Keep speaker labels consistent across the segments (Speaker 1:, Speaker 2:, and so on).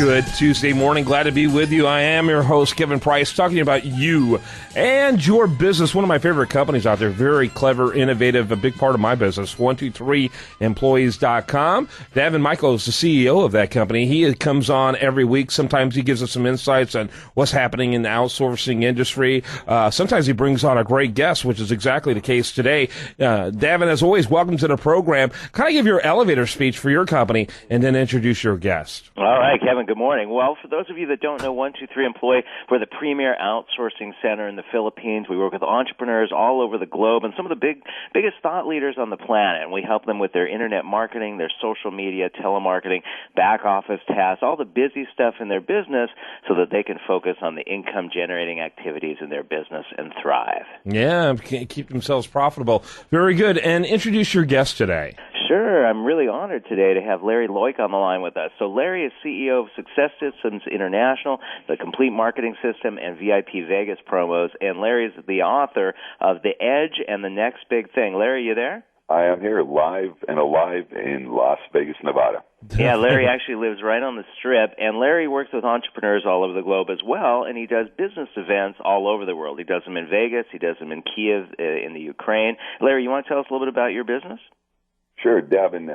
Speaker 1: Good Tuesday morning. Glad to be with you. I am your host, Kevin Price, talking about you and your business. One of my favorite companies out there. Very clever, innovative, a big part of my business. 123employees.com. Davin Michael is the CEO of that company. He comes on every week. Sometimes he gives us some insights on what's happening in the outsourcing industry. Sometimes he brings on a great guest, which is exactly the case today. Davin, as always, welcome to the program. Kind of give your elevator speech for your company and then introduce your guest.
Speaker 2: All right, Kevin, good morning. Well, for those of you that don't know 123 Employee, we're the premier outsourcing center in the Philippines. We work with entrepreneurs all over the globe and some of the biggest thought leaders on the planet. And we help them with their internet marketing, their social media, telemarketing, back office tasks, all the busy stuff in their business so that they can focus on the income-generating activities in their business and thrive.
Speaker 1: Yeah, keep themselves profitable. Very good. And introduce your guest today.
Speaker 2: Sure. I'm really honored today to have Larry Loic on the line with us. So Larry is CEO of Success Systems International, the Complete Marketing System, and VIP Vegas promos. And Larry is the author of The Edge and the Next Big Thing. Larry, you there?
Speaker 3: I am here live and alive in Las Vegas, Nevada.
Speaker 2: Yeah, Larry actually lives right on the Strip, and Larry works with entrepreneurs all over the globe as well, and he does business events all over the world. He does them in Vegas. He does them in Kiev, in the Ukraine. Larry, you want to tell us a little bit about your business?
Speaker 3: Sure, Davin.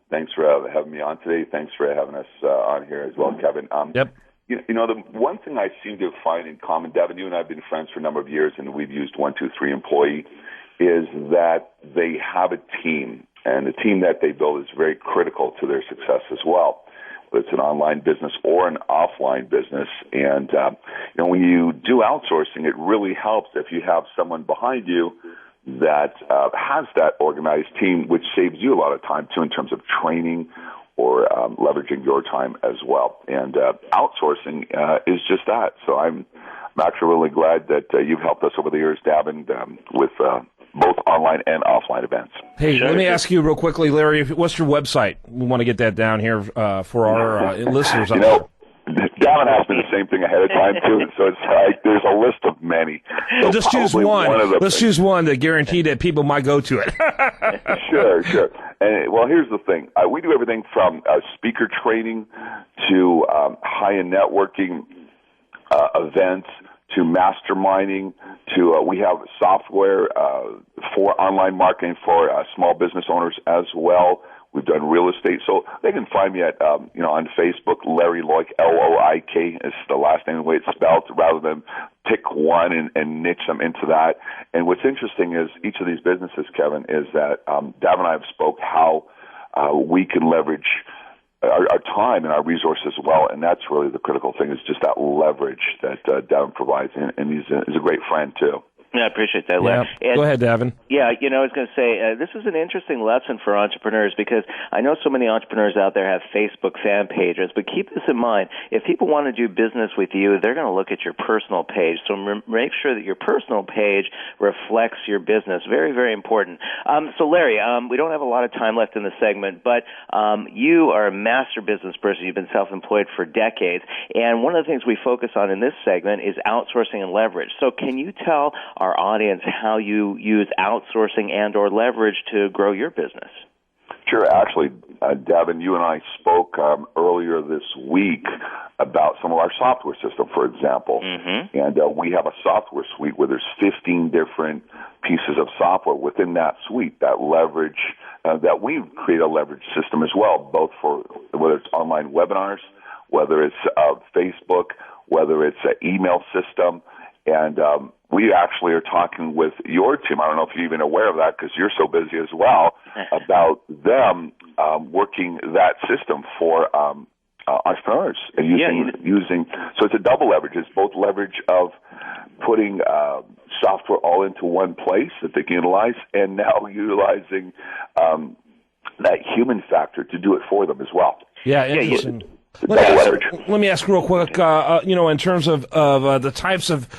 Speaker 3: Thanks for having me on today. Thanks for having us on here as well, Kevin.
Speaker 1: Yep.
Speaker 3: You know, the one thing I seem to find in common, Davin, you and I have been friends for a number of years, and we've used 123 Employee, is that they have a team, and the team that they build is very critical to their success as well. Whether it's an online business or an offline business. And, you know, when you do outsourcing, it really helps if you have someone behind you that has that organized team, which saves you a lot of time, too, in terms of training or leveraging your time as well. And outsourcing is just that. So I'm actually really glad that you've helped us over the years, Davin, with both online and offline events.
Speaker 1: Hey, let me ask you real quickly, Larry, what's your website? We want to get that down here for our listeners.
Speaker 3: You know, Davin asked me the same thing ahead of time, too, so it's like there's a list of many. So
Speaker 1: well, just choose one. Let's choose one to guarantee that people might go to it.
Speaker 3: Sure. And, well, here's the thing. We do everything from speaker training to high-end networking events to masterminding to we have software for online marketing for small business owners as well. We've done real estate, so they can find me at on Facebook. Larry Loic, L-O-I-K is the last name, the way it's spelled, rather than pick one and niche them into that. And what's interesting is each of these businesses, Kevin, is that Davin and I have spoke how we can leverage our time and our resources as well, and that's really the critical thing, is just that leverage that Davin provides, and he's a great friend too.
Speaker 2: Yeah, I appreciate that, Larry.
Speaker 1: Yeah. Go ahead, Davin.
Speaker 2: Yeah, I was going to say, this is an interesting lesson for entrepreneurs because I know so many entrepreneurs out there have Facebook fan pages, but keep this in mind. If people want to do business with you, they're going to look at your personal page. So make sure that your personal page reflects your business. Very, very important. So, Larry, we don't have a lot of time left in the segment, but you are a master business person. You've been self-employed for decades, and one of the things we focus on in this segment is outsourcing and leverage. So can you tell our audience how you use outsourcing and or leverage to grow your business?
Speaker 3: Sure. Actually, Davin, you and I spoke earlier this week about some of our software system, for example. Mm-hmm. And we have a software suite where there's 15 different pieces of software within that suite that leverage, that we create a leverage system as well, both for whether it's online webinars, whether it's Facebook, whether it's an email system. And we actually are talking with your team. I don't know if you're even aware of that because you're so busy as well, about them working that system for entrepreneurs and using. So it's a double leverage. It's both leverage of putting software all into one place that they can utilize, and now utilizing that human factor to do it for them as well.
Speaker 1: Yeah, interesting. Let me ask real quick, in terms of the types of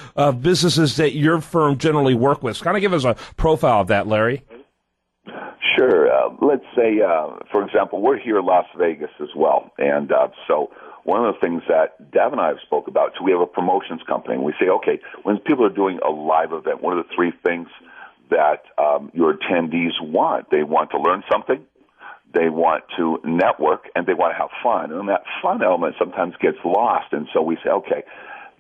Speaker 1: businesses that your firm generally work with. Kind of give us a profile of that, Larry.
Speaker 3: Sure. Let's say, for example, we're here in Las Vegas as well. And so one of the things that Davin and I have spoke about, so we have a promotions company, and we say, okay, when people are doing a live event, what are the three things that your attendees want? They want to learn something. they want to network, and they want to have fun. And that fun element sometimes gets lost. And so we say, okay,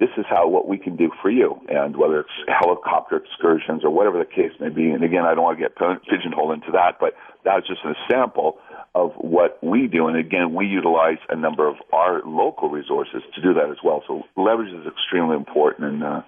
Speaker 3: this is what we can do for you. And whether it's helicopter excursions or whatever the case may be. And again, I don't want to get pigeonholed into that, but that's just an example of what we do. And again, we utilize a number of our local resources to do that as well. So leverage is extremely important, and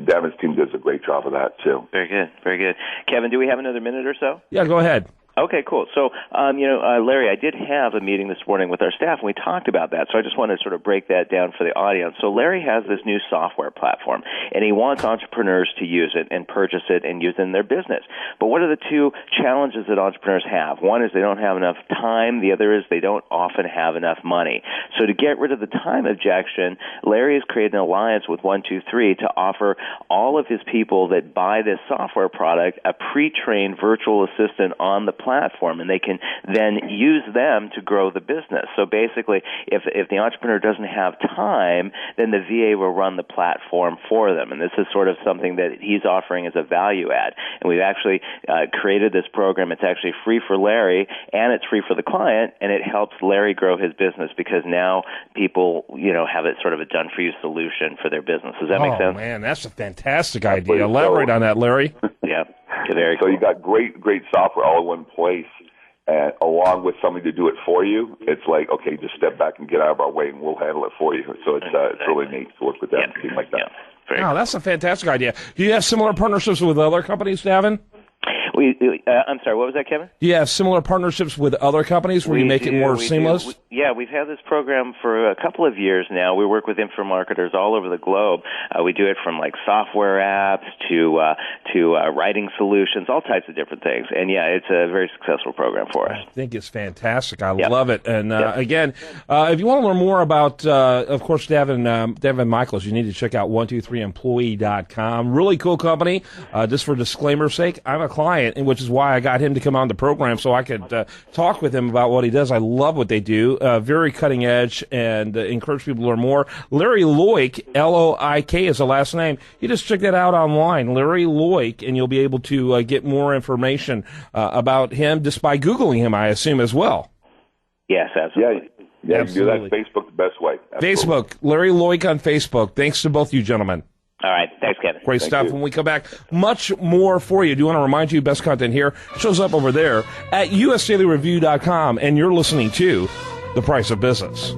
Speaker 3: Devin's team does a great job of that too.
Speaker 2: Very good, very good. Kevin, do we have another minute or so?
Speaker 1: Yeah, go ahead.
Speaker 2: Okay, cool. So, Larry, I did have a meeting this morning with our staff, and we talked about that. So I just want to sort of break that down for the audience. So Larry has this new software platform, and he wants entrepreneurs to use it and purchase it and use it in their business. But what are the two challenges that entrepreneurs have? One is they don't have enough time. The other is they don't often have enough money. So to get rid of the time objection, Larry has created an alliance with 123 to offer all of his people that buy this software product a pre-trained virtual assistant on the platform, and they can then use them to grow the business. So basically, if the entrepreneur doesn't have time, then the VA will run the platform for them. And this is sort of something that he's offering as a value add. And we've actually created this program. It's actually free for Larry, and it's free for the client, and it helps Larry grow his business because now people, have it sort of a done-for-you solution for their business. Does that make sense?
Speaker 1: Oh, man, that's a fantastic idea. Elaborate on that, Larry.
Speaker 2: Yeah. Very
Speaker 3: so
Speaker 2: cool.
Speaker 3: you got great software all in one place, and along with somebody to do it for you. It's like, okay, just step back and get out of our way, and we'll handle it for you. So it's really neat to work with that team like that.
Speaker 2: Yeah.
Speaker 1: That's a fantastic idea. Do you have similar partnerships with other companies, Davin?
Speaker 2: I'm sorry, what was that, Kevin?
Speaker 1: Do you have similar partnerships with other companies where you make it more seamless?
Speaker 2: We've had this program for a couple of years now. We work with infomarketers all over the globe. We do it from like software apps to writing solutions, all types of different things. And it's a very successful program for us.
Speaker 1: I think it's fantastic. I love it. And again, if you want to learn more about, of course, Davin Michaels, you need to check out 123employee.com. Really cool company. Just for disclaimer's sake, I'm a client, which is why I got him to come on the program so I could talk with him about what he does. I love what they do. Very cutting edge, and encourage people to learn more. Larry Loik, L-O-I-K is the last name. You just check that out online, Larry Loik, and you'll be able to get more information about him just by Googling him, I assume, as well.
Speaker 2: Yes, absolutely.
Speaker 3: Yeah, you can do that. Facebook, the best way. Absolutely.
Speaker 1: Facebook, Larry Loik on Facebook. Thanks to both you gentlemen.
Speaker 2: All right. Thanks, Kevin.
Speaker 1: Great stuff. When we come back, much more for you. Do want to remind you, best content here shows up over there at usdailyreview.com, and you're listening to The Price of Business.